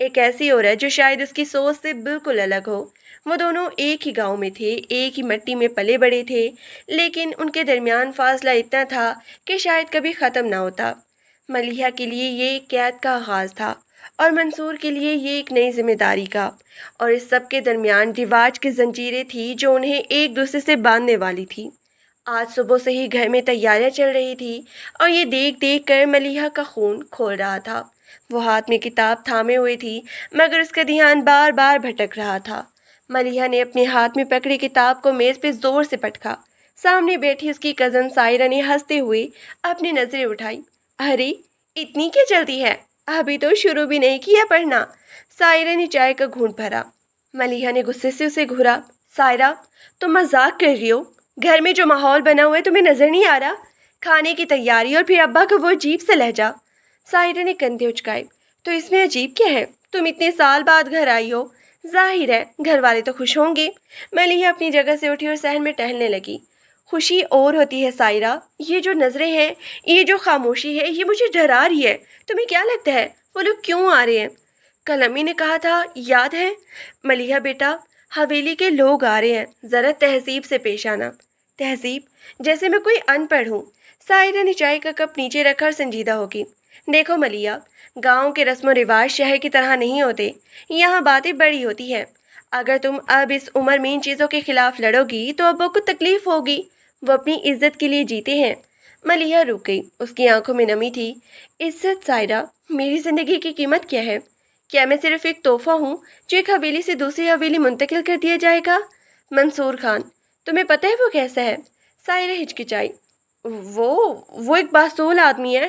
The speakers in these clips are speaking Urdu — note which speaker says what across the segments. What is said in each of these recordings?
Speaker 1: ایک ایسی عورت جو شاید اس کی سوچ سے بالکل الگ ہو۔ وہ دونوں ایک ہی گاؤں میں تھے، ایک ہی مٹی میں پلے بڑے تھے، لیکن ان کے درمیان فاصلہ اتنا تھا کہ شاید کبھی ختم نہ ہوتا۔ ملیحہ کے لیے یہ ایک قید کا آغاز تھا، اور منصور کے لیے یہ ایک نئی ذمہ داری کا، اور اس سب کے درمیان رواج کی زنجیریں تھیں جو انہیں ایک دوسرے سے باندھنے والی تھی۔ آج صبح سے ہی گھر میں تیاریاں چل رہی تھی، اور یہ دیکھ دیکھ کر ملیحہ کا خون کھول رہا تھا۔ وہ ہاتھ میں کتاب تھامے ہوئے تھی، مگر اس کا دھیان بار بار بھٹک رہا تھا۔ ملیحہ نے اپنے ہاتھ میں پکڑی کتاب کو میز پہ زور سے پٹکا۔ سامنے بیٹھی اس کی کزن سائرہ نے ہنستے ہوئے اپنی نظریں اٹھائی۔ ارے اتنی کیا جلدی ہے، ابھی تو شروع بھی نہیں کیا پڑھنا۔ سائرہ نے چائے کا گھونٹ بھرا۔ ملیحہ نے غصے سے اسے گھورا۔ سائرہ، تم مذاق کر رہی ہو؟ گھر میں جو ماحول بنا ہوا ہے تمہیں نظر نہیں آ رہا؟ کھانے کی تیاری اور پھر ابا کا وہ عجیب سا لہجہ۔ سائرہ نے کندھے اچکائے۔ تو اس میں عجیب کیا ہے؟ تم اتنے سال بعد گھر آئی ہو، ظاہر ہے گھر والے تو خوش ہوں گے۔ ملیحہ اپنی جگہ سے اٹھی اور صحن میں ٹہلنے لگی۔ خوشی اور ہوتی ہے سائرہ، یہ جو نظریں ہیں، یہ جو خاموشی ہے، یہ مجھے ڈرا رہی ہے۔ تمہیں کیا لگتا ہے وہ لوگ کیوں آ رہے ہیں؟ کل امی نے کہا تھا، یاد ہے؟ ملیحہ بیٹا، حویلی کے لوگ آ رہے ہیں، ذرا تہذیب سے پیش آنا۔ تہذیب؟ جیسے میں کوئی ان پڑھ ہوں۔ سائرہ نے چائے کا کپ نیچے رکھا اور سنجیدہ ہوگی۔ دیکھو ملیحہ، گاؤں کے رسم و رواج شہر کی طرح نہیں ہوتے، یہاں باتیں بڑی ہوتی ہیں۔ اگر تم اب اس عمر میں ان چیزوں کے خلاف لڑو گی تو ابو کو تکلیف ہوگی، وہ اپنی عزت کے لیے جیتے ہیں۔ ملیحہ رک گئی، اس کی آنکھوں میں نمی تھی۔ عزت سائرہ، میری زندگی کی قیمت کیا ہے؟ کیا میں صرف ایک تحفہ ہوں جو ایک حویلی سے دوسری حویلی منتقل کر دیا جائے گا؟ منصور خان، تمہیں پتہ ہے وہ کیسا ہے؟ سائرہ ہچکچائی۔ وہ ایک باصول آدمی ہے،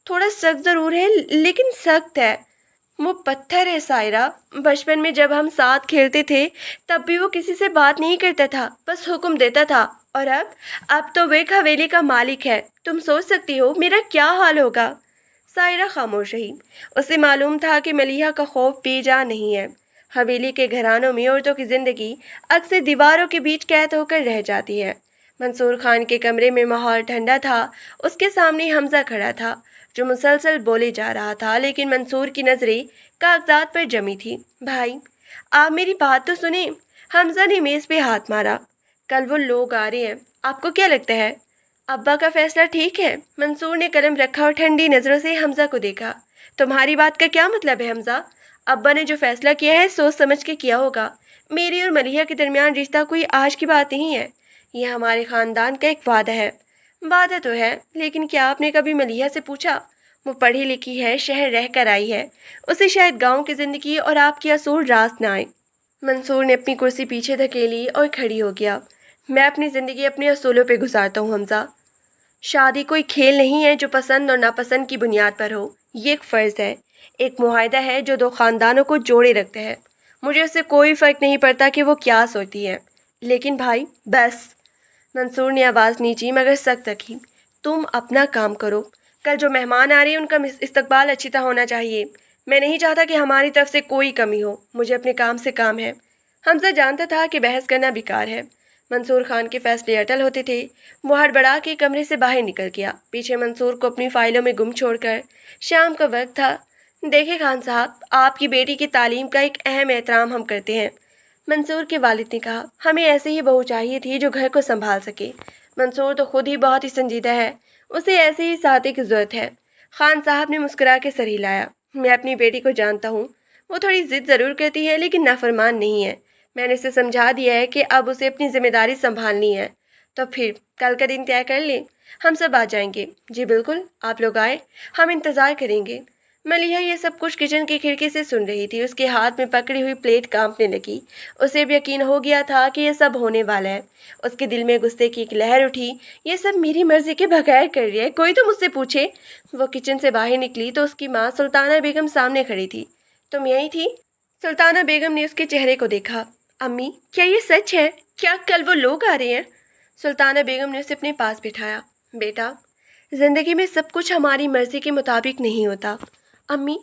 Speaker 1: تھوڑا سخت ضرور ہے لیکن سخت ہے۔ وہ پتھر ہے سائرہ، بچپن میں جب ہم ساتھ کھیلتے تھے تب بھی وہ کسی سے بات نہیں کرتا تھا، بس حکم دیتا تھا، اور اب تو وہ ایک حویلی کا مالک ہے۔ تم سوچ سکتی ہو میرا کیا حال ہوگا؟ سائرہ خاموش رہی۔ اسے معلوم تھا کہ ملیحہ کا خوف بے جا نہیں ہے۔ حویلی کے گھرانوں میں عورتوں کی زندگی اکثر دیواروں کے بیچ قید ہو کر رہ جاتی ہے۔ منصور خان کے کمرے میں ماحول ٹھنڈا تھا۔ اس کے سامنے حمزہ کھڑا تھا جو مسلسل بولے جا رہا تھا، لیکن منصور کی نظریں کاغذات پر جمی تھی۔ بھائی، آپ میری بات تو سنیں۔ حمزہ نے میز پہ ہاتھ مارا۔ کل وہ لوگ آ رہے ہیں، آپ کو کیا لگتا ہے؟ ابا کا فیصلہ ٹھیک ہے؟ منصور نے قلم رکھا اور ٹھنڈی نظروں سے حمزہ کو دیکھا۔ تمہاری بات کا کیا مطلب ہے حمزہ؟ ابا نے جو فیصلہ کیا ہے سوچ سمجھ کے کیا ہوگا۔ میری اور ملیحہ کے درمیان رشتہ کوئی آج کی بات نہیں ہے، یہ ہمارے خاندان کا ایک وعدہ ہے۔ وعدہ تو ہے، لیکن کیا آپ نے کبھی ملیحہ سے پوچھا؟ وہ پڑھی لکھی ہے، شہر رہ کر آئی ہے، اسے شاید گاؤں کی زندگی اور آپ کے اصول راست نہ آئے۔ منصور نے اپنی کرسی پیچھے دھکیلی اور کھڑی ہو گیا۔ میں اپنی زندگی اپنے اصولوں پہ گزارتا ہوں حمزہ۔ شادی کوئی کھیل نہیں ہے جو پسند اور ناپسند کی بنیاد پر ہو، یہ ایک فرض ہے، ایک معاہدہ ہے جو دو خاندانوں کو جوڑے رکھتا ہے۔ مجھے اس سے کوئی فرق نہیں پڑتا کہ وہ کیا سوچتی ہے، لیکن بھائی بس۔ منصور نے آواز نیچی مگر سخت رکھی۔ تم اپنا کام کرو، کل جو مہمان آ رہے ہیں ان کا استقبال اچھی طرح ہونا چاہیے۔ میں نہیں چاہتا کہ ہماری طرف سے کوئی کمی ہو، مجھے اپنے کام سے کام ہے۔ حمزہ جانتا تھا کہ بحث کرنا بیکار ہے، منصور خان کے فیصلے اٹل ہوتے تھے۔ وہ ہڑبڑا کے کمرے سے باہر نکل گیا، پیچھے منصور کو اپنی فائلوں میں گم چھوڑ کر۔ شام کا وقت تھا۔ دیکھیں خان صاحب، آپ کی بیٹی کی تعلیم کا ایک اہم احترام ہم کرتے ہیں، منصور کے والد نے کہا۔ ہمیں ایسے ہی بہو چاہیے تھی جو گھر کو سنبھال سکے۔ منصور تو خود ہی بہت ہی سنجیدہ ہے، اسے ایسے ہی ساتھی کی ضرورت ہے۔ خان صاحب نے مسکرا کے سر ہلایا۔ میں اپنی بیٹی کو جانتا ہوں، وہ تھوڑی ضد ضرور کرتی ہے لیکن نافرمان نہیں ہے۔ میں نے اسے سمجھا دیا ہے کہ اب اسے اپنی ذمہ داری سنبھالنی ہے۔ تو پھر کل کا دن طے کر لیں، ہم سب آ جائیں گے۔ جی بالکل، آپ لوگ آئے، ہم انتظار کریں گے۔ ملیحہ یہ سب کچھ کچن کی کھڑکی سے سن رہی تھی۔ اس کے ہاتھ میں پکڑی ہوئی پلیٹ کانپنے لگی۔ اسے اب یقین ہو گیا تھا کہ یہ سب ہونے والا ہے۔ اس کے دل میں غصے کی ایک لہر اٹھی۔ یہ سب میری مرضی کے بغیر کر رہی ہے، کوئی تو مجھ سے پوچھے۔ وہ کچن سے باہر نکلی تو اس کی ماں سلطانہ بیگم سامنے کھڑی تھی۔ تم یہی تھی؟ سلطانہ بیگم نے اس کے چہرے کو دیکھا۔ امی، کیا یہ سچ ہے؟ کیا کل وہ لوگ آ رہے ہیں؟ سلطانہ بیگم نے اسے اپنے پاس بٹھایا۔ بیٹا، زندگی میں سب کچھ ہماری مرضی کے مطابق نہیں ہوتا۔ امی،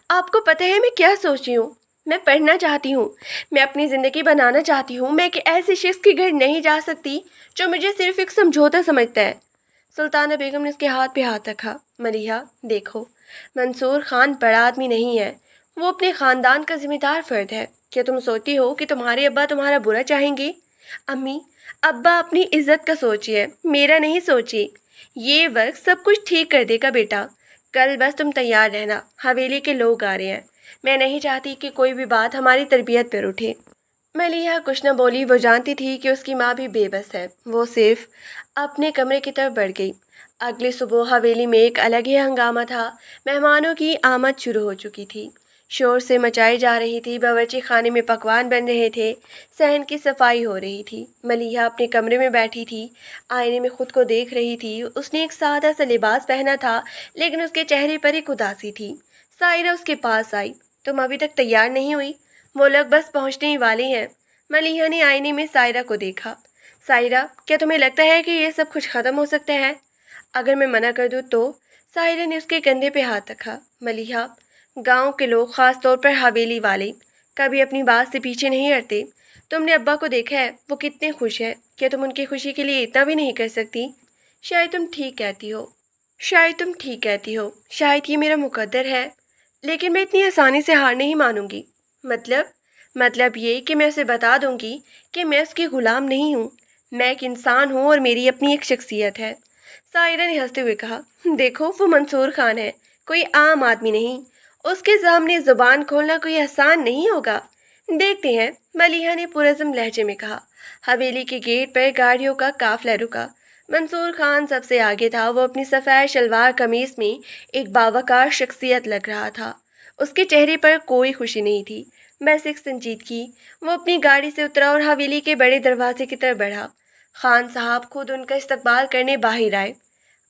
Speaker 1: آپ کو پتہ ہے میں کیا سوچ رہی ہوں؟ میں پڑھنا چاہتی ہوں، میں اپنی زندگی بنانا چاہتی ہوں۔ میں ایک ایسے شخص کے گھر نہیں جا سکتی جو مجھے صرف ایک سمجھوتا سمجھتا ہے۔ سلطانہ بیگم نے اس کے ہاتھ پہ ہاتھ رکھا۔ ملیحہ دیکھو، منصور خان بڑا آدمی نہیں ہے، وہ اپنے خاندان کا ذمہ دار فرد ہے۔ کیا تم سوچتی ہو کہ تمہارے ابا تمہارا برا چاہیں گے؟ امی، ابا اپنی عزت کا سوچیے، میرا نہیں سوچی۔ یہ وقت سب کچھ ٹھیک کر دے گا بیٹا، کل بس تم تیار رہنا، حویلی کے لوگ آ رہے ہیں۔ میں نہیں چاہتی کہ کوئی بھی بات ہماری تربیت پر اٹھے۔ ملیحہ کچھ نہ بولی، وہ جانتی تھی کہ اس کی ماں بھی بے بس ہے۔ وہ صرف اپنے کمرے کی طرف بڑھ گئی۔ اگلی صبح حویلی میں ایک الگ ہی ہنگامہ تھا۔ مہمانوں کی آمد شروع ہو چکی تھی، شور سے مچائی جا رہی تھی، باورچی خانے میں پکوان بن رہے تھے، صحن کی صفائی ہو رہی تھی۔ ملیحہ اپنے کمرے میں بیٹھی تھی، آئینے میں خود کو دیکھ رہی تھی۔ اس نے ایک سادہ سا لباس پہنا تھا، لیکن اس کے چہرے پر ایک اداسی تھی۔ سائرہ اس کے پاس آئی۔ تم ابھی تک تیار نہیں ہوئی؟ وہ لوگ بس پہنچنے ہی والے ہیں۔ ملیحہ نے آئینے میں سائرہ کو دیکھا۔ سائرہ، کیا تمہیں لگتا ہے کہ یہ سب کچھ ختم ہو سکتا ہے؟ اگر میں منع کر دوں تو؟ سائرہ نے اس کے کندھے پہ ہاتھ رکھا۔ ملیحہ، گاؤں کے لوگ، خاص طور پر حویلی والے، کبھی اپنی بات سے پیچھے نہیں ہٹتے۔ تم نے ابا کو دیکھا ہے، وہ کتنے خوش ہیں۔ کیا تم ان کی خوشی کے لیے اتنا بھی نہیں کر سکتی؟ شاید تم ٹھیک کہتی ہو، شاید تم ٹھیک کہتی ہو، شاید یہ میرا مقدر ہے، لیکن میں اتنی آسانی سے ہار نہیں مانوں گی۔ مطلب یہ کہ میں اسے بتا دوں گی کہ میں اس کی غلام نہیں ہوں، میں ایک انسان ہوں اور میری اپنی ایک شخصیت ہے۔ سائرہ نے ہنستے ہوئے کہا، دیکھو وہ منصور خان ہے، کوئی عام آدمی نہیں، اس کے سامنے زبان کھولنا کوئی آسان نہیں ہوگا۔ دیکھتے ہیں، ملیحہ نے پرعزم لہجے میں کہا۔ حویلی کے گیٹ پر گاڑیوں کا قافلہ رکا۔ منصور خان سب سے آگے تھا۔ وہ اپنی سفید شلوار قمیص میں ایک باوقار شخصیت لگ رہا تھا۔ اس کے چہرے پر کوئی خوشی نہیں تھی، بس ایک سنجیدگی۔ وہ اپنی گاڑی سے اترا اور حویلی کے بڑے دروازے کی طرف بڑھا۔ خان صاحب خود ان کا استقبال کرنے باہر آئے۔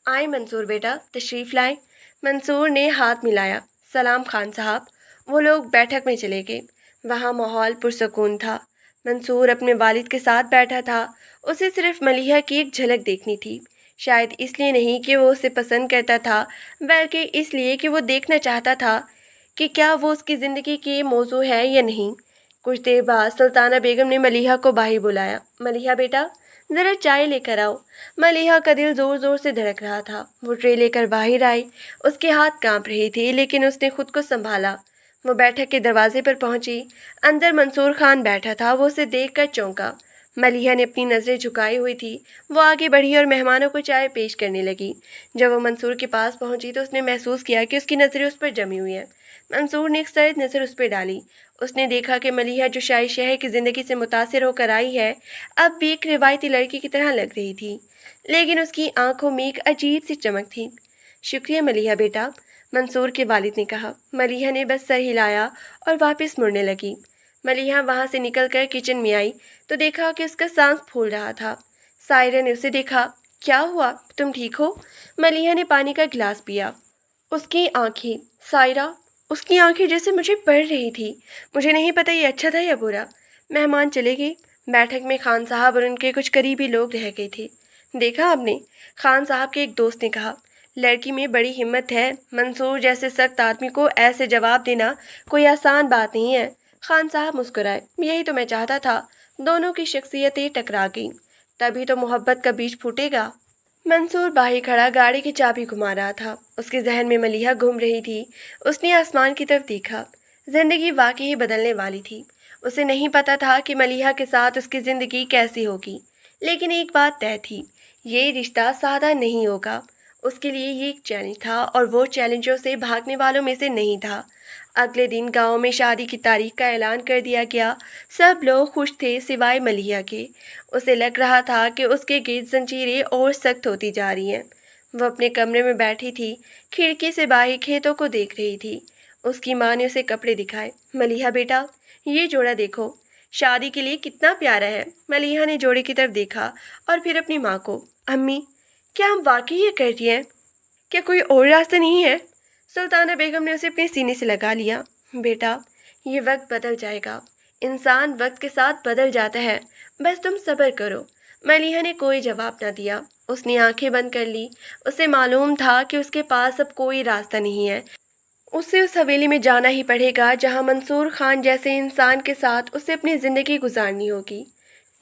Speaker 1: آئے منصور بیٹا، تشریف لائیں۔ منصور نے ہاتھ ملایا۔ سلام خان صاحب۔ وہ لوگ بیٹھک میں چلے گئے۔ وہاں ماحول پرسکون تھا۔ منصور اپنے والد کے ساتھ بیٹھا تھا۔ اسے صرف ملیحہ کی ایک جھلک دیکھنی تھی، شاید اس لیے نہیں کہ وہ اسے پسند کرتا تھا، بلکہ اس لیے کہ وہ دیکھنا چاہتا تھا کہ کیا وہ اس کی زندگی کی موضوع ہے یا نہیں۔ کچھ دیر بعد سلطانہ بیگم نے ملیحہ کو باہر بلایا۔ ملیحہ بیٹا، ذرا چائے لے کر آؤ۔ ملیحہ کا دل زور زور سے دھڑک رہا تھا۔ وہ ٹرے لے کر باہر آئی۔ اس کے ہاتھ کانپ رہے تھے، لیکن اس نے خود کو سنبھالا۔ وہ بیٹھک کے دروازے پر پہنچی۔ اندر منصور خان بیٹھا تھا۔ وہ اسے دیکھ کر چونکا۔ ملیحہ نے اپنی نظریں جھکائی ہوئی تھی۔ وہ آگے بڑھی اور مہمانوں کو چائے پیش کرنے لگی۔ جب وہ منصور کے پاس پہنچی تو اس نے محسوس کیا کہ اس کی نظریں اس پر جمی ہوئی ہیں۔ منصور نے ایک سرد نظر اس پہ ڈالی۔ اس نے دیکھا کہ ملیحہ جو شاعر شہر کی زندگی سے متاثر ہو کر آئی ہے، اب بھی ایک روایتی لڑکی کی طرح لگ رہی تھی، لیکن اس کی آنکھوں میں ایک عجیب سی چمک تھی۔ شکریہ ملیحہ بیٹا، منصور کے والد نے کہا۔ ملیحہ نے بس سر ہلایا اور واپس مڑنے لگی۔ ملیحہ وہاں سے نکل کر کچن میں آئی تو دیکھا کہ اس کا سانس پھول رہا تھا۔ سائرہ نے اسے دیکھا۔ کیا ہوا، تم ٹھیک ہو؟ ملیحہ نے پانی کا گلاس پیا۔ اس کی آنکھیں، سائرہ، اس کی آنکھیں جیسے مجھے پڑھ رہی تھی۔ مجھے نہیں پتہ یہ اچھا تھا یا برا۔ مہمان چلے گئے۔ بیٹھک میں خان صاحب اور ان کے کچھ قریبی لوگ رہ گئے تھے۔ دیکھا آپ نے؟ خان صاحب کے ایک دوست نے کہا۔ لڑکی میں بڑی ہمت ہے۔ منصور جیسے سخت آدمی کو ایسے جواب دینا کوئی آسان بات نہیں ہے۔ خان صاحب مسکرائے۔ یہی تو میں چاہتا تھا۔ دونوں کی شخصیتیں ٹکرا گئیں، تبھی تو محبت کا بیج پھوٹے گا۔ منصور باہر کھڑا گاڑی کی چابی گھما رہا تھا۔ اس کے ذہن میں ملیحہ گھوم رہی تھی۔ اس نے آسمان کی طرف دیکھا۔ زندگی واقعی بدلنے والی تھی۔ اسے نہیں پتا تھا کہ ملیحہ کے ساتھ اس کی زندگی کیسی ہوگی، لیکن ایک بات طے تھی، یہ رشتہ سادہ نہیں ہوگا۔ اس کے لیے یہ ایک چیلنج تھا، اور وہ چیلنجوں سے بھاگنے والوں میں سے نہیں تھا۔ اگلے دن گاؤں میں شادی کی تاریخ کا اعلان کر دیا گیا۔ سب لوگ خوش تھے سوائے ملیحہ کے۔ اسے لگ رہا تھا کہ اس کے گرد زنجیریں اور سخت ہوتی جا رہی ہیں۔ وہ اپنے کمرے میں بیٹھی تھی، کھڑکی سے باہر کھیتوں کو دیکھ رہی تھی۔ اس کی ماں نے اسے کپڑے دکھائے۔ ملیحہ بیٹا، یہ جوڑا دیکھو، شادی کے لیے کتنا پیارا ہے۔ ملیحہ نے جوڑے کی طرف دیکھا اور پھر اپنی ماں کو۔ امی، کیا ہم واقعی یہ کر رہی ہیں؟ کیا کوئی اور راستہ نہیں ہے؟ سلطانہ بیگم نے اسے اپنے سینے سے لگا لیا۔ بیٹا، یہ وقت بدل جائے گا۔ انسان وقت کے ساتھ بدل جاتا ہے، بس تم صبر کرو۔ ملیحہ نے کوئی جواب نہ دیا۔ اس نے آنکھیں بند کر لی۔ اسے معلوم تھا کہ اس کے پاس اب کوئی راستہ نہیں ہے۔ اسے اس حویلی میں جانا ہی پڑے گا جہاں منصور خان جیسے انسان کے ساتھ اسے اپنی زندگی گزارنی ہوگی۔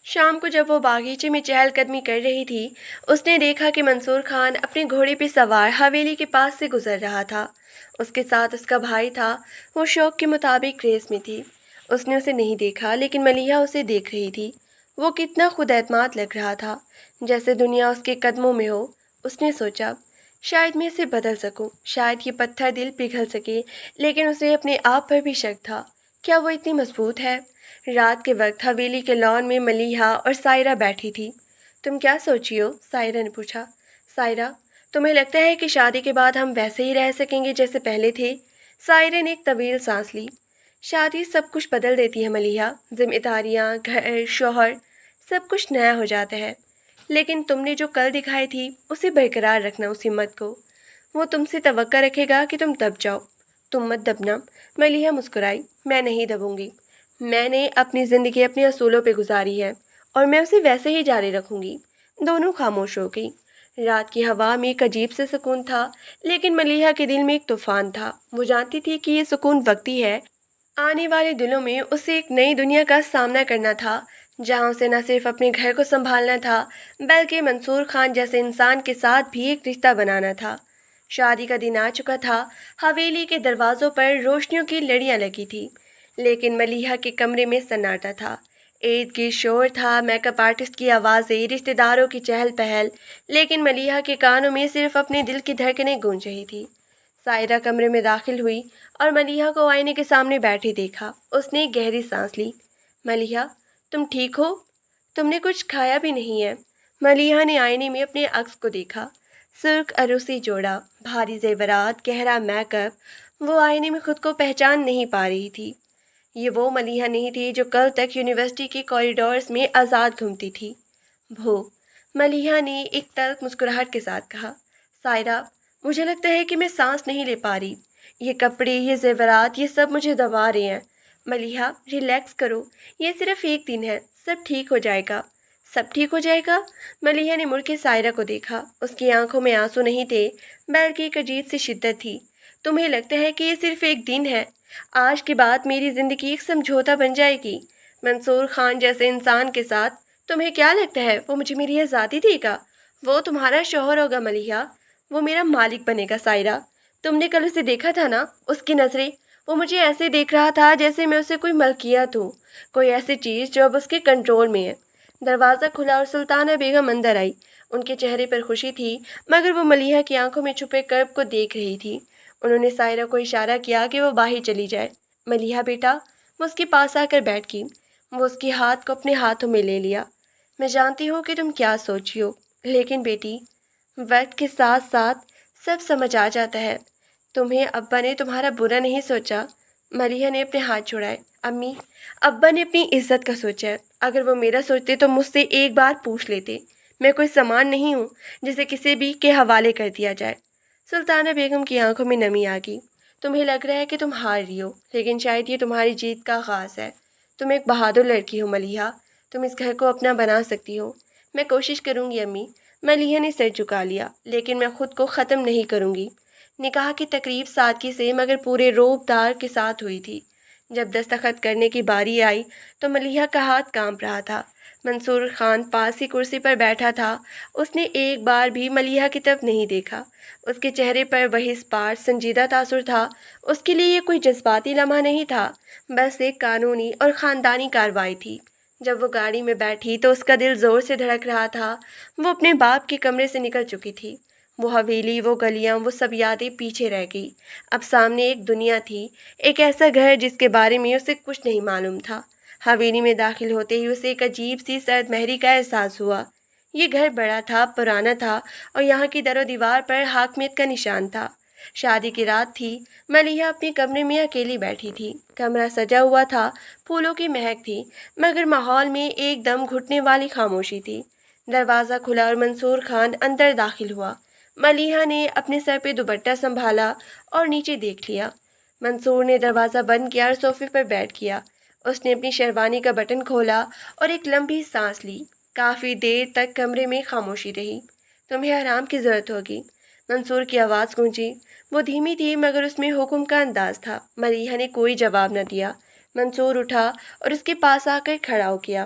Speaker 1: شام کو جب وہ باغیچے میں چہل قدمی کر رہی تھی، اس نے دیکھا کہ منصور خان اپنے گھوڑے پہ سوار حویلی کے پاس سے گزر رہا تھا۔ اس کے ساتھ اس کا بھائی تھا۔ وہ شوق کے مطابق ریس میں تھی۔ اس نے اسے نہیں دیکھا، لیکن ملیحہ اسے دیکھ رہی تھی۔ وہ کتنا خود اعتماد لگ رہا تھا، جیسے دنیا اس کے قدموں میں ہو۔ اس نے سوچا، شاید میں اسے بدل سکوں، شاید یہ پتھر دل پگھل سکے، لیکن اسے اپنے آپ پر بھی شک تھا۔ کیا وہ اتنی مضبوط ہے؟ رات کے وقت حویلی کے لان میں ملیحہ اور سائرہ بیٹھی تھی۔ تم کیا سوچی ہو؟ سائرہ نے پوچھا۔ سائرہ، تمہیں لگتا ہے کہ شادی کے بعد ہم ویسے ہی رہ سکیں گے جیسے پہلے تھے؟ سائرہ نے ایک طویل سانس لی۔ شادی سب کچھ بدل دیتی ہے ملیحہ، ذمہ داریاں، گھر، شوہر، سب کچھ نیا ہو جاتا ہے۔ لیکن تم نے جو کل دکھائی تھی، اسے برقرار رکھنا، اس ہمت کو۔ وہ تم سے توقع رکھے گا کہ تم دب جاؤ۔ تم مت دبنا۔ ملیحہ مسکرائی۔ میں نہیں دبوں گی۔ میں نے اپنی زندگی اپنے اصولوں پہ گزاری ہے، اور میں اسے ویسے ہی جاری رکھوں گی۔ دونوں خاموش ہو گئی۔ رات کی ہوا میں ایک عجیب سے سکون تھا، لیکن ملیحہ کے دل میں ایک طوفان تھا۔ وہ جانتی تھی کہ یہ سکون وقتی ہے۔ آنے والے دنوں میں اسے ایک نئی دنیا کا سامنا کرنا تھا، جہاں اسے نہ صرف اپنے گھر کو سنبھالنا تھا، بلکہ منصور خان جیسے انسان کے ساتھ بھی ایک رشتہ بنانا تھا۔ شادی کا دن آ چکا تھا۔ حویلی کے دروازوں پر روشنیوں کی لڑیاں لگی تھی، لیکن ملیحہ کے کمرے میں سناٹا تھا۔ عید کی شور تھا، میک اپ آرٹسٹ کی آوازیں، رشتہ داروں کی چہل پہل، لیکن ملیحہ کے کانوں میں صرف اپنے دل کی دھڑکنیں گونج رہی تھی۔ سائرہ کمرے میں داخل ہوئی اور ملیحہ کو آئینے کے سامنے بیٹھی دیکھا۔ اس نے ایک گہری سانس لی۔ ملیحہ، تم ٹھیک ہو؟ تم نے کچھ کھایا بھی نہیں ہے۔ ملیحہ نے آئینے میں اپنے عکس کو دیکھا۔ سرخ عروسی جوڑا، بھاری زیورات، گہرا میک اپ۔ وہ آئینے میں خود کو پہچان نہیں پا رہی تھی۔ یہ وہ ملیحہ نہیں تھی جو کل تک یونیورسٹی کے کوریڈورز میں آزاد گھومتی تھی۔ بھو، ملیحہ نے ایک تلخ مسکراہٹ کے ساتھ کہا۔ سائرہ، مجھے لگتا ہے کہ میں سانس نہیں لے پا رہی۔ یہ کپڑے، یہ زیورات، یہ سب مجھے دبا رہے ہیں۔ ملیحہ، ریلیکس کرو، یہ صرف ایک دن ہے، سب ٹھیک ہو جائے گا۔ سب ٹھیک ہو جائے گا؟ ملیحہ نے مڑ کے سائرہ کو دیکھا۔ اس کی آنکھوں میں آنسو نہیں تھے، بلکہ ایک عجیب سی شدت تھی۔ تمہیں لگتا ہے کہ یہ صرف ایک دن ہے؟ آج کے بعد میری زندگی ایک سمجھوتا بن جائے گی منصور خان جیسے انسان کے ساتھ۔ تمہیں کیا لگتا ہے وہ مجھے میری آزادی دے گا؟ وہ تمہارا شوہر ہوگا ملیحہ، وہ میرا مالک بنے گا۔ سائرہ، تم نے کل اسے دیکھا تھا نا؟ اس کی نظریں، وہ مجھے ایسے دیکھ رہا تھا جیسے میں اسے کوئی ملکیت ہوں، کوئی ایسی چیز جو اب اس کے کنٹرول میں ہے۔ دروازہ کھلا اور سلطانہ بیگم اندر آئی۔ ان کے چہرے پر خوشی تھی، مگر وہ ملیحہ کی آنکھوں میں چھپے کرب کو دیکھ رہی تھی۔ انہوں نے سائرہ کو اشارہ کیا کہ وہ باہر چلی جائے۔ ملیحہ بیٹا، وہ اس کے پاس آ کر بیٹھ گئی۔ وہ اس کے ہاتھ کو اپنے ہاتھوں میں لے لیا۔ میں جانتی ہوں کہ تم کیا سوچی ہو، لیکن بیٹی، وقت کے ساتھ ساتھ سب سمجھ آ جاتا ہے۔ تمہیں ابا نے تمہارا برا نہیں سوچا۔ ملیحہ نے اپنے ہاتھ چھڑائے۔ امی، ابا نے اپنی عزت کا سوچا ہے۔ اگر وہ میرا سوچتے تو مجھ سے ایک بار پوچھ لیتے۔ میں کوئی سامان نہیں ہوں جسے کسی بھی کے حوالے کر دیا جائے۔ سلطانہ بیگم کی آنکھوں میں نمی آ گئی۔ تمہیں لگ رہا ہے کہ تم ہار رہی ہو، لیکن شاید یہ تمہاری جیت کا آغاز ہے۔ تم ایک بہادر لڑکی ہو ملیحہ، تم اس گھر کو اپنا بنا سکتی ہو۔ میں کوشش کروں گی امی۔ ملیحہ نے سر جھکا لیا۔ لیکن میں خود کو ختم نہیں کروں گی۔ نکاح کی تقریب سادگی سے مگر پورے روب دار کے ساتھ ہوئی تھی۔ جب دستخط کرنے کی باری آئی تو ملیحہ کا ہاتھ کانپ رہا تھا۔ منصور خان پاس ہی کرسی پر بیٹھا تھا۔ اس نے ایک بار بھی ملیحہ کی طرف نہیں دیکھا۔ اس کے چہرے پر وہی اسپاٹ سنجیدہ تاثر تھا۔ اس کے لیے یہ کوئی جذباتی لمحہ نہیں تھا، بس ایک قانونی اور خاندانی کارروائی تھی۔ جب وہ گاڑی میں بیٹھی تو اس کا دل زور سے دھڑک رہا تھا۔ وہ اپنے باپ کے کمرے سے نکل چکی تھی۔ وہ حویلی، وہ گلیاں، وہ سب یادیں پیچھے رہ گئی۔ اب سامنے ایک دنیا تھی، ایک ایسا گھر جس کے بارے میں اسے کچھ نہیں معلوم تھا۔ حویلی میں داخل ہوتے ہی اسے ایک عجیب سی سرد مہری کا احساس ہوا۔ یہ گھر بڑا تھا، پرانا تھا، اور یہاں کی در و دیوار پر حاکمیت کا نشان تھا۔ شادی کی رات تھی۔ ملیحہ اپنے کمرے میں اکیلی بیٹھی تھی۔ کمرہ سجا ہوا تھا، پھولوں کی مہک تھی، مگر ماحول میں ایک دم گھٹنے والی خاموشی تھی۔ دروازہ کھلا اور منصور خان اندر داخل ہوا۔ ملیحہ نے اپنے سر پہ دوپٹہ سنبھالا اور نیچے دیکھ لیا۔ منصور نے دروازہ بند کیا اور صوفے پر بیٹھ گیا۔ اس نے اپنی شیروانی کا بٹن کھولا اور ایک لمبی سانس لی۔ کافی دیر تک کمرے میں خاموشی رہی۔ تمہیں آرام کی ضرورت ہوگی، منصور کی آواز گونجی۔ وہ دھیمی تھی مگر اس میں حکم کا انداز تھا۔ ملیحہ نے کوئی جواب نہ دیا۔ منصور اٹھا اور اس کے پاس آ کر کھڑا ہو گیا۔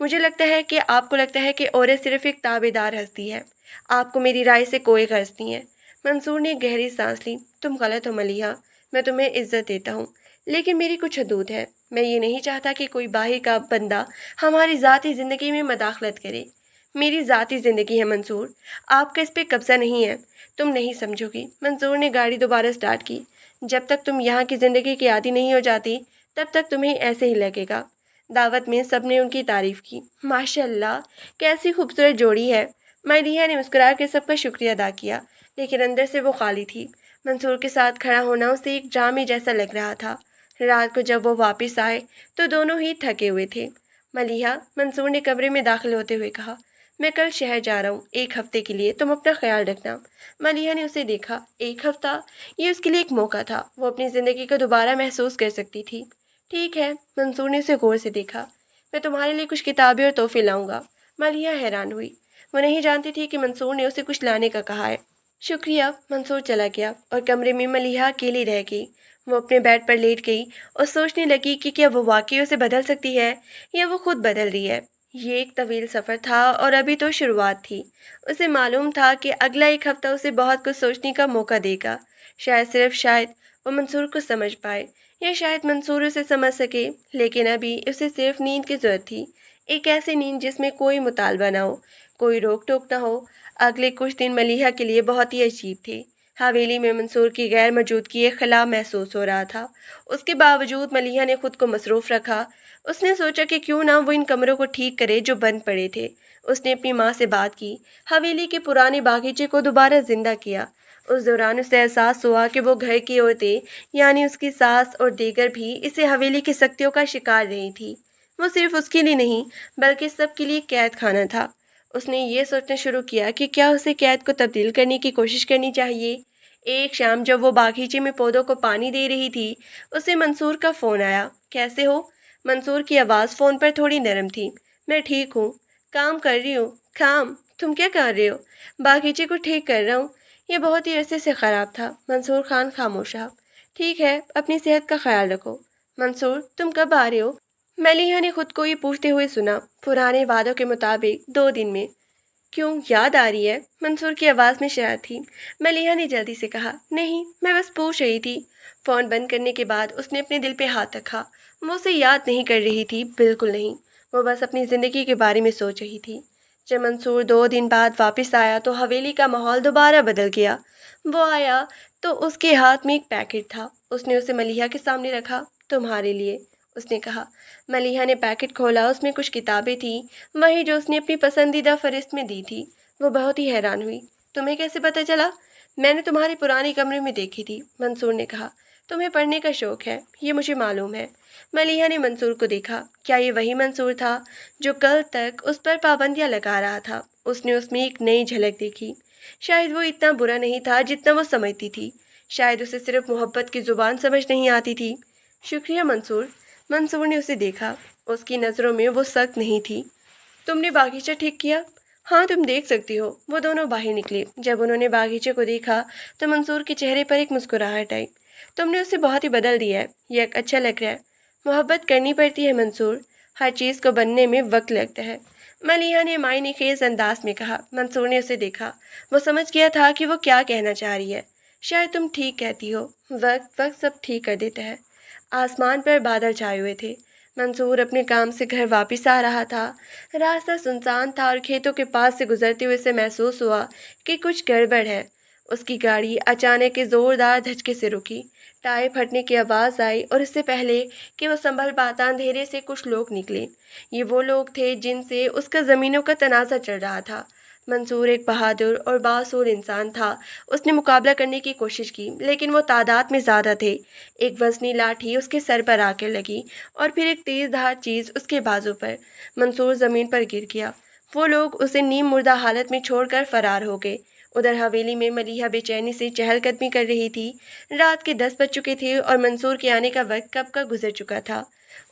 Speaker 1: مجھے لگتا ہے کہ آپ کو لگتا ہے کہ عورت صرف ایک تابع دار ہستی ہے، آپ کو میری رائے سے کوئی غرض نہیں ہے۔ منصور نے گہری سانس لی۔ تم غلط ہو ملیحہ، میں تمہیں عزت دیتا ہوں، لیکن میری کچھ حدود ہے۔ میں یہ نہیں چاہتا کہ کوئی باہر کا بندہ ہماری ذاتی زندگی میں مداخلت کرے۔ میری ذاتی زندگی ہے منصور، آپ کا اس پہ قبضہ نہیں ہے۔ تم نہیں سمجھو گی۔ منصور نے گاڑی دوبارہ سٹارٹ کی۔ جب تک تم یہاں کی زندگی کی عادی نہیں ہو جاتی تب تک تمہیں ایسے ہی لگے گا۔ دعوت میں سب نے ان کی تعریف کی۔ ماشاء اللہ، کیسی خوبصورت جوڑی ہے۔ ملیحہ نے مسکرا کے سب کا شکریہ ادا کیا، لیکن اندر سے وہ خالی تھی۔ منصور کے ساتھ کھڑا ہونا اسے ایک ڈرامے جیسا لگ رہا تھا۔ رات کو جب وہ واپس آئے تو دونوں ہی تھکے ہوئے تھے۔ ملیحہ، منصور نے کمرے میں داخل ہوتے ہوئے کہا، میں کل شہر جا رہا ہوں 1 ہفتے کے لیے، تم اپنا خیال رکھنا۔ ملیحہ نے اسے دیکھا۔ 1 ہفتہ؟ یہ اس کے لیے ایک موقع تھا، وہ اپنی زندگی کو دوبارہ محسوس کر سکتی تھی۔ ٹھیک ہے، منصور نے اسے غور سے دیکھا، میں تمہارے لیے کچھ کتابیں اور تحفے لاؤں گا۔ ملیحہ حیران ہوئی، وہ نہیں جانتی تھی کہ منصور نے اسے کچھ لانے کا کہا ہے۔ شکریہ۔ منصور چلا گیا اور کمرے میں ملیحہ اکیلی رہ گئی۔ وہ اپنے بیڈ پر لیٹ گئی اور سوچنے لگی کہ کیا وہ واقعی اسے بدل سکتی ہے یا وہ خود بدل رہی ہے۔ یہ ایک طویل سفر تھا اور ابھی تو شروعات تھی۔ اسے معلوم تھا کہ اگلا 1 ہفتہ اسے بہت کچھ سوچنے کا موقع دے گا۔ شاید وہ منصور کو سمجھ پائے، یا شاید منصور اسے سمجھ سکے، لیکن ابھی اسے صرف نیند کی ضرورت تھی۔ ایک ایسی نیند جس میں کوئی مطالبہ نہ ہو، کوئی روک ٹوک نہ ہو۔ اگلے کچھ دن ملیحہ کے لیے بہت ہی عجیب تھے۔ حویلی میں منصور کی غیر موجودگی ایک خلا محسوس ہو رہا تھا۔ اس کے باوجود ملیحہ نے خود کو مصروف رکھا۔ اس نے سوچا کہ کیوں نہ وہ ان کمروں کو ٹھیک کرے جو بند پڑے تھے۔ اس نے اپنی ماں سے بات کی، حویلی کے پرانے باغیچے کو دوبارہ زندہ کیا۔ اس دوران اسے احساس ہوا کہ وہ گھر کی عورتیں، یعنی اس کی ساس اور دیگر بھی اسے حویلی کی سختیوں کا شکار رہی تھی۔ وہ صرف اس کے لیے نہیں بلکہ سب کے لیے قید خانہ تھا۔ اس نے یہ سوچنا شروع کیا کہ کیا اسے قید کو تبدیل کرنے کی کوشش کرنی چاہیے۔ ایک شام جب وہ باغیچے میں پودوں کو پانی دے رہی تھی، اسے منصور کا فون آیا۔ کیسے ہو؟ منصور کی آواز فون پر تھوڑی نرم تھی۔ میں ٹھیک ہوں، کام کر رہی ہوں۔ کام؟ تم کیا کر رہے ہو؟ باغیچے کو ٹھیک کر رہا ہوں، یہ بہت ہی عرصے سے خراب تھا۔ منصور خان خاموش رہا۔ ٹھیک ہے، اپنی صحت کا خیال رکھو۔ منصور، تم کب آ رہے ہو؟ ملیحہ نے خود کو یہ پوچھتے ہوئے سنا۔ پرانے وعدوں کے مطابق 2 دن میں۔ کیوں، یاد آ رہی ہے؟ منصور کی آواز میں شرارت تھی۔ ملیحہ نے جلدی سے کہا، نہیں، میں بس پوچھ رہی تھی۔ فون بند کرنے کے بعد اس نے اپنے دل پہ ہاتھ رکھا۔ وہ اسے یاد نہیں کر رہی تھی، بالکل نہیں۔ وہ بس اپنی زندگی کے بارے میں سوچ رہی تھی۔ جب منصور 2 دن بعد واپس آیا تو حویلی کا ماحول دوبارہ بدل گیا۔ وہ آیا تو اس کے ہاتھ میں ایک پیکٹ تھا۔ اس نے اسے ملیحہ کے سامنے رکھا۔ تمہارے لیے، اس نے کہا۔ ملیحہ نے پیکٹ کھولا۔ اس میں کچھ کتابیں تھیں، وہی جو اس نے اپنی پسندیدہ فہرست میں دی تھی۔ وہ بہت ہی حیران ہوئی۔ تمہیں کیسے پتہ چلا؟ میں نے تمہارے پرانے کمرے میں دیکھی تھی، منصور نے کہا۔ تمہیں پڑھنے کا شوق ہے، یہ مجھے معلوم ہے۔ ملیحہ نے منصور کو دیکھا۔ کیا یہ وہی منصور تھا جو کل تک اس پر پابندیاں لگا رہا تھا؟ اس نے اس میں ایک نئی جھلک دیکھی۔ شاید وہ اتنا برا نہیں تھا جتنا وہ سمجھتی تھی۔ شاید اسے صرف محبت کی زبان سمجھ نہیں آتی تھی۔ شکریہ منصور۔ منصور نے اسے دیکھا۔ اس کی نظروں میں وہ سخت نہیں تھی۔ تم نے باغیچہ ٹھیک کیا؟ ہاں، تم دیکھ سکتی ہو۔ وہ دونوں باہر نکلے۔ جب انہوں نے باغیچے کو دیکھا تو منصور کے چہرے پر ایک مسکراہٹ آئی۔ تم نے اسے بہت ہی بدل دیا ہے، یہ ایک اچھا لگ رہا ہے۔ محبت کرنی پڑتی ہے منصور، ہر چیز کو بننے میں وقت لگتا ہے، ملیحہ نے معنی خیز انداز میں کہا۔ منصور نے اسے دیکھا۔ وہ سمجھ گیا تھا کہ وہ کیا کہنا چاہ رہی ہے۔ شاید تم ٹھیک کہتی ہو، وقت سب ٹھیک کر دیتا ہے۔ آسمان پر بادل چھائے ہوئے تھے۔ منصور اپنے کام سے گھر واپس آ رہا تھا۔ راستہ سنسان تھا اور کھیتوں کے پاس سے گزرتے ہوئے اسے محسوس ہوا کہ کچھ گڑبڑ ہے۔ اس کی گاڑی اچانک ایک زوردار دھچکے سے رکی۔ ٹائر پھٹنے کی آواز آئی اور اس سے پہلے کہ وہ سنبھل پاتا اندھیرے سے کچھ لوگ نکلے۔ یہ وہ لوگ تھے جن سے اس کا زمینوں کا تنازع چل رہا تھا۔ منصور ایک بہادر اور باصور انسان تھا۔ اس نے مقابلہ کرنے کی کوشش کی، لیکن وہ تعداد میں زیادہ تھے۔ ایک وزنی لاٹھی اس کے سر پر آ کر لگی اور پھر ایک تیز دھار چیز اس کے بازو پر۔ منصور زمین پر گر گیا۔ وہ لوگ اسے نیم مردہ حالت میں چھوڑ کر فرار ہو گئے۔ ادھر حویلی میں ملیحہ بے چینی سے چہل قدمی کر رہی تھی۔ رات کے 10 بج چکے تھے اور منصور کے آنے کا وقت کب کا گزر چکا تھا۔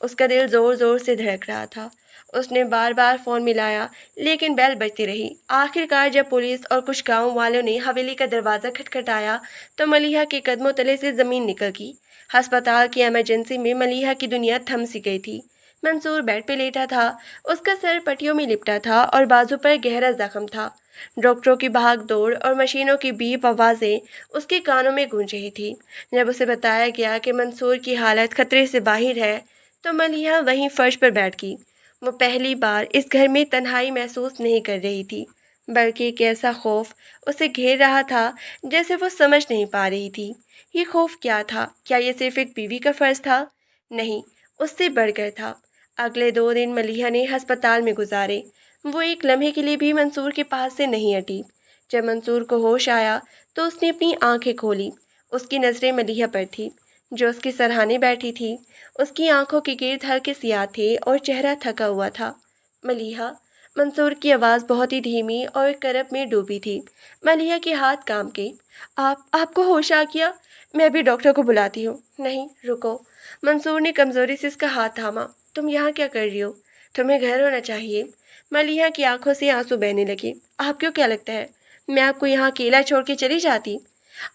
Speaker 1: اس کا دل زور زور سے دھڑک رہا تھا۔ اس نے بار بار فون ملایا، لیکن بیل بجتی رہی۔ آخر کار جب پولیس اور کچھ گاؤں والوں نے حویلی کا دروازہ کھٹکھٹایا تو ملیحہ کے قدموں تلے سے زمین نکل گئی۔ ہسپتال کی ایمرجنسی میں ملیحہ کی دنیا تھم سی گئی تھی۔ منصور بیڈ پہ لیٹا تھا، اس کا سر پٹیوں میں لپٹا تھا اور بازو پر گہرا زخم تھا۔ ڈاکٹروں کی بھاگ دوڑ اور مشینوں کی بیپ آوازیں اس کے کانوں میں گونج رہی تھی۔ جب اسے بتایا گیا کہ منصور کی حالت خطرے سے باہر ہے تو ملیحہ وہیں فرش پر بیٹھ گئی۔ وہ پہلی بار اس گھر میں تنہائی محسوس نہیں کر رہی تھی، بلکہ ایک ایسا خوف اسے گھیر رہا تھا جیسے وہ سمجھ نہیں پا رہی تھی۔ یہ خوف کیا تھا؟ کیا یہ صرف ایک بیوی کا فرض تھا؟ نہیں، اس سے بڑھ کر تھا۔ اگلے 2 دن ملیحہ نے ہسپتال میں گزارے۔ وہ ایک لمحے کے لیے بھی منصور کے پاس سے نہیں ہٹی۔ جب منصور کو ہوش آیا تو اس نے اپنی آنکھیں کھولی۔ اس کی نظریں ملیحہ پر تھی، جو اس کے سرہانے بیٹھی تھی۔ اس کی آنکھوں کے گرد ہلکے سیاہ تھے اور چہرہ تھکا ہوا تھا۔ ملیحہ، منصور کی آواز بہت ہی دھیمی اور کرب میں ڈوبی تھی۔ ملیحہ کے ہاتھ کانپ گئے۔ آپ کو ہوش آ گیا؟ میں ابھی ڈاکٹر کو بلاتی ہوں۔ نہیں، رکو۔ منصور نے کمزوری سے اس کا ہاتھ تھاما۔ تم یہاں کیا کر رہی ہو؟ تمہیں گھر ہونا چاہیے۔ ملیحہ کی آنکھوں سے آنسو بہنے لگے۔ آپ کو کیا لگتا ہے میں آپ کو یہاں اکیلا چھوڑ کے چلی جاتی؟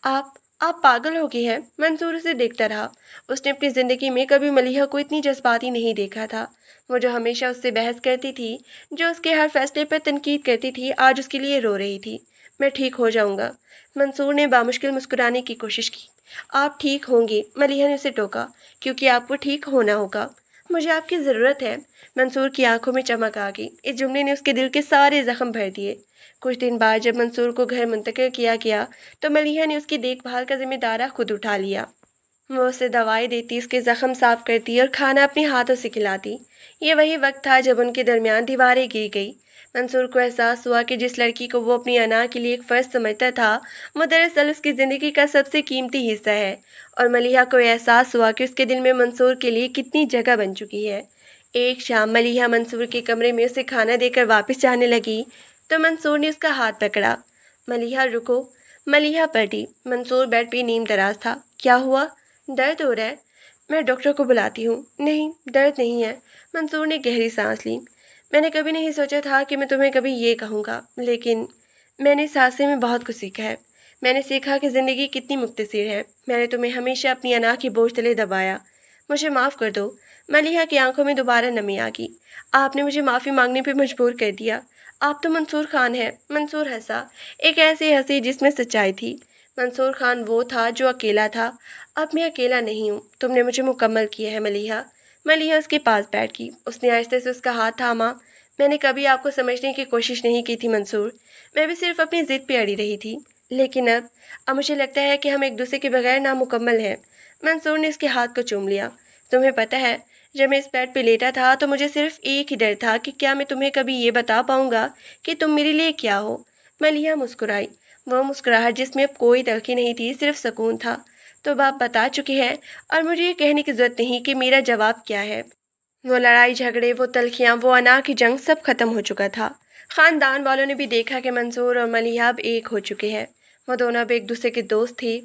Speaker 1: آپ پاگل ہو گئی ہیں۔ منصور اسے دیکھتا رہا۔ اس نے اپنی زندگی میں کبھی ملیحہ کو اتنی جذباتی نہیں دیکھا تھا۔ وہ جو ہمیشہ اس سے بحث کرتی تھی، جو اس کے ہر فیصلے پر تنقید کرتی تھی، آج اس کے لیے رو رہی تھی۔ میں ٹھیک ہو جاؤں گا۔ منصور نے بامشکل مسکرانے کی کوشش کی۔ آپ ٹھیک ہوں گے، ملیحہ نے اسے ٹوکا، کیونکہ آپ کو ٹھیک ہونا ہوگا۔ مجھے آپ کی ضرورت ہے۔ منصور کی آنکھوں میں چمک آ گئی۔ اس جملے نے اس کے دل کے سارے زخم بھر دیے۔ کچھ دن بعد جب منصور کو گھر منتقل کیا گیا تو ملیحہ نے اس کی دیکھ بھال کا ذمہ دارہ خود اٹھا لیا۔ وہ اسے دوائیں دیتی، اس کے زخم صاف کرتی اور کھانا اپنے ہاتھوں سے کھلاتی۔ یہ وہی وقت تھا جب ان کے درمیان دیواریں گر گئی۔ منصور کو احساس ہوا کہ جس لڑکی کو وہ اپنی انا کے لیے ایک فرض سمجھتا تھا، وہ دراصل اس کی زندگی کا سب سے قیمتی حصہ ہے، اور ملیحہ کو احساس ہوا کہ اس کے دل میں منصور کے لیے کتنی جگہ بن چکی ہے۔ ایک شام ملیحہ منصور کے کمرے میں اسے کھانا دے کر واپس جانے لگی تو منصور نے اس کا ہاتھ پکڑا۔ ملیحہ رکو۔ ملیحہ پلٹی۔ منصور بیڈ پہ نیم دراز تھا۔ کیا ہوا؟ درد ہو رہا ہے؟ میں ڈاکٹر کو بلاتی ہوں۔ نہیں، درد نہیں ہے۔ منصور نے گہری سانس لی۔ میں نے کبھی نہیں سوچا تھا کہ میں تمہیں کبھی یہ کہوں گا، لیکن میں نے اس حادثے میں بہت کچھ سیکھا ہے۔ میں نے سیکھا کہ زندگی کتنی مختصر ہے۔ میں نے تمہیں ہمیشہ اپنی انا کی بوجھ تلے دبایا۔ مجھے معاف کر دو۔ ملیحہ کی آنکھوں میں دوبارہ نمی آ گئی۔ آپ نے مجھے معافی مانگنے پہ مجبور کر دیا۔ آپ تو منصور خان ہیں۔ منصور ہنسا، ایک ایسی ہنسی جس میں سچائی تھی۔ منصور خان وہ تھا جو اکیلا تھا۔ اب میں اکیلا نہیں ہوں۔ تم نے مجھے مکمل کیا ہے ملیحہ۔ ملیحہ اس کے پاس بیٹھ گئی۔ اس نے آہستہ سے اس کا ہاتھ تھاما۔ میں نے کبھی آپ کو سمجھنے کی کوشش نہیں کی تھی منصور۔ میں بھی صرف اپنی ضد پہ اڑی رہی تھی، لیکن اب مجھے لگتا ہے کہ ہم ایک دوسرے کے بغیر نامکمل ہیں۔ منصور نے اس کے ہاتھ کو چوم لیا۔ تمہیں پتہ ہے، جب میں اس بیڈ پہ لیٹا تھا تو مجھے صرف ایک ہی ڈر تھا کہ کیا میں تمہیں کبھی یہ بتا پاؤں گا کہ تم میرے لیے کیا ہو۔ ملیحہ مسکرائی، وہ مسکراہٹ جس میں اب کوئی تلخی نہیں تھی، صرف سکون تھا۔ تو آپ بتا چکے ہیں اور مجھے یہ کہنے کی ضرورت نہیں کہ میرا جواب کیا ہے۔ وہ لڑائی جھگڑے، وہ تلخیاں، وہ انا کی جنگ، سب ختم ہو چکا تھا۔ خاندان والوں نے بھی دیکھا کہ منصور اور ملیحہ اب ایک ہو چکے ہیں۔ وہ دونوں اب ایک دوسرے کے دوست تھے،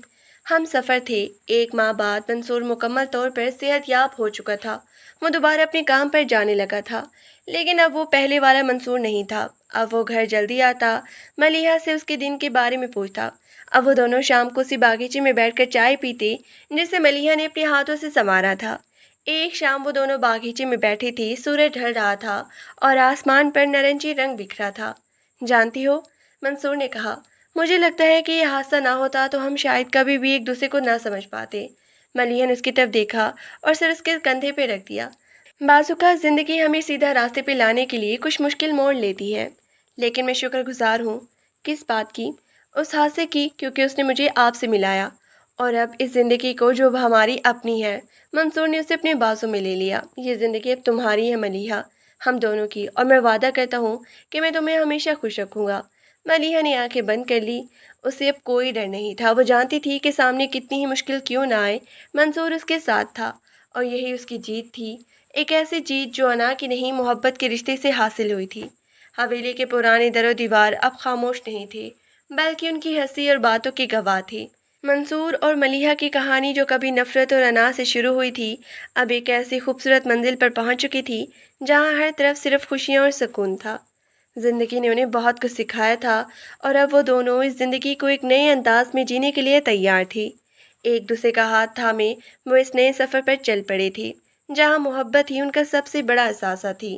Speaker 1: ہم سفر تھے۔ 1 ماہ بعد منصور مکمل طور پر صحت یاب ہو چکا تھا۔ وہ دوبارہ اپنے کام پر جانے لگا تھا، لیکن اب وہ پہلے والا منصور نہیں تھا۔ اب وہ گھر جلدی آتا، ملیحہ سے اس کے دن کے بارے میں پوچھتا۔ اب وہ دونوں شام کو اسی باغیچے میں بیٹھ کر چائے پیتے جسے ملیحہ نے اپنے ہاتھوں سے سنوارا تھا۔ ایک شام وہ دونوں باغیچے میں بیٹھے تھے، سورج ڈھل رہا تھا اور آسمان پر نارنجی رنگ بکھرا تھا۔ جانتی ہو، منصور نے کہا، مجھے لگتا ہے کہ یہ حادثہ نہ ہوتا تو ہم شاید کبھی بھی ایک دوسرے کو نہ سمجھ پاتے۔ ملیحہ نے اس کی طرف دیکھا اور سر اس کے کندھے پہ رکھ دیا۔ بعض اوقات زندگی ہمیں سیدھا راستے پہ لانے کے لیے کچھ مشکل موڑ لیتی ہے، لیکن میں شکر گزار ہوں۔ کس بات کی؟ اس حادثے کی، کیونکہ اس نے مجھے آپ سے ملایا، اور اب اس زندگی کو جو اب ہماری اپنی ہے۔ منصور نے اسے اپنے بازو میں لے لیا۔ یہ زندگی اب تمہاری ہے ملیحہ، ہم دونوں کی، اور میں وعدہ کرتا ہوں کہ میں تمہیں ہمیشہ خوش رکھوں گا۔ ملیحہ نے آنکھیں بند کر لی۔ اسے اب کوئی ڈر نہیں تھا۔ وہ جانتی تھی کہ سامنے کتنی ہی مشکل کیوں نہ آئے، منصور اس کے ساتھ تھا، اور یہی اس کی جیت تھی۔ ایک ایسی جیت جو انا کی نہیں، محبت کے رشتے سے حاصل ہوئی تھی۔ حویلی کے پرانے در و دیوار اب خاموش نہیں تھے، بلکہ ان کی ہنسی اور باتوں کے گواہ تھے۔ منصور اور ملیحہ کی کہانی جو کبھی نفرت اور انا سے شروع ہوئی تھی، اب ایک ایسی خوبصورت منزل پر پہنچ چکی تھی جہاں ہر طرف صرف خوشیاں اور سکون تھا۔ زندگی نے انہیں بہت کچھ سکھایا تھا، اور اب وہ دونوں اس زندگی کو ایک نئے انداز میں جینے کے لیے تیار تھی۔ ایک دوسرے کا ہاتھ تھامے وہ اس نئے سفر پر چل پڑے تھے، جہاں محبت ہی ان کا سب سے بڑا اثاثہ تھی۔